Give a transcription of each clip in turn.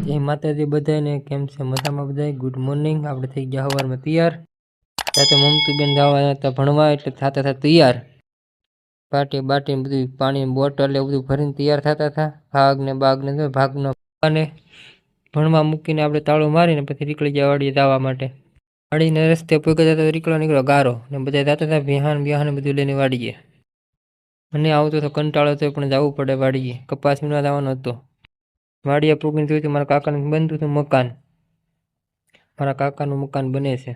જય માતાજી બધાને, કેમ છે? મજામાં બધા? Good morning. આપણે થઈ ગયા સવારમાં તૈયાર. સાથે મમતુબેન જવા હતા ભણવા, એટલે થતા હતા તૈયાર. પાટી બાટી બધું પાણી બોટલ એ બધું ભરીને તૈયાર થતા હતા. ભાગ ને ભાગનો અને ભણવા મૂકીને આપણે તાળું મારીને પછી નીકળી ગયા વાડીએ જવા માટે. વાડીને રસ્તે પૂગી જતા નીકળ્યો ગારો ને બધા જતા હતા બિહાન બધું લઈને વાડીએ. મને આવતો તો કંટાળો હતો પણ જવું પડે વાડીએ. કપાસ વીણવા જવાનો હતો. વાડીએ પૂગીને જોયું તો મારા કાકાનું બનતું હતું મકાન. મારા કાકાનું મકાન બને છે.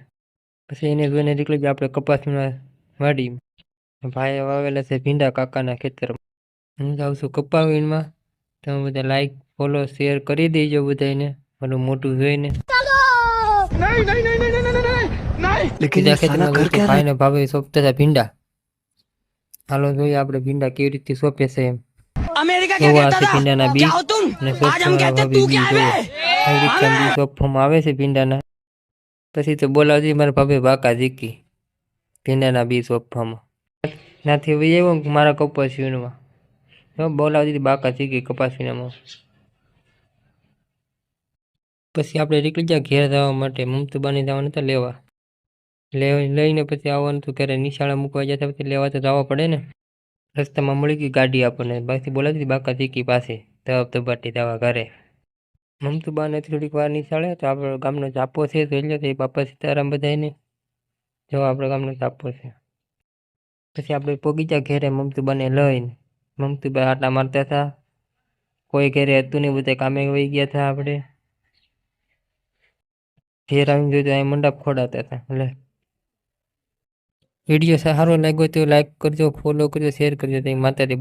પછી એને જોઈને નીકળી ગયા આપણે કપાસ વીણવા વાડી. ભાઈએ વાવેલા છે ભીંડા કાકાના ખેતરમાં. હું જાઉં છું કપા વીણમાં. તમે બધા લાઈક ફોલો શેર કરી દેજો બધાને મારું મોટું જોઈને. ભાઈને ભાવે સોંપતા હતા ભીંડા. હાલો જોઈએ આપણે ભીંડા કેવી રીતે સોંપે છે એમ. अमेरिका क्या कहता था? ભીંડાના બી क्या हो तुम? અને आज हम कहते हैं तू क्या है बे? આવી રીતે બી સોંપવામાં આવે છે ભીંડાના. પછી તો બોલાવતી મારા ભાભી બાકા જીકી ભીંડાના બી સોંપવામાં. ત્યાંથી વહી આવ્યો મારા કપાસ વીણમાં. બોલાવતી હતી બાકા જીકી કપાસ વીણવામાં. પછી આપણે નીકળી ગયા ઘેર જવા માટે. મમતુબાને જવાના હતા લેવા. લઈને પછી આવવાનું હતું ક્યારે નિશાળે મૂકવા જતા પછી લેવા તો જવા પડે ને. રસ્તામાં મળી ગઈ ગાડી આપણને. બાકી બોલાવી હતી બાકા ચીકી પાસે ધબાટી દવા ઘરે. મમતુબાને થોડીક વાર નિશાળે તો આપણો ગામનો ચાપો છે જોઈ લો તો એ બાપા સીતારામ બધાને જો આપણો ગામનો ચાપો છે. પછી આપણે પોગી ગયા ઘેરે મમતુબાને લઈને. મમતુબા આટા મારતા હતા. કોઈ ઘેરે હતું નહીં, બધા કામે વહી ગયા હતા. આપણે ઘેર આવીને જોયું તો અહીં મંડપ ખોડાતા હતા. એટલે વિડીયો સારો લાગ્યો તો લાઈક કરજો, ફોલો કરજો, શેર કરજો. માતાજી.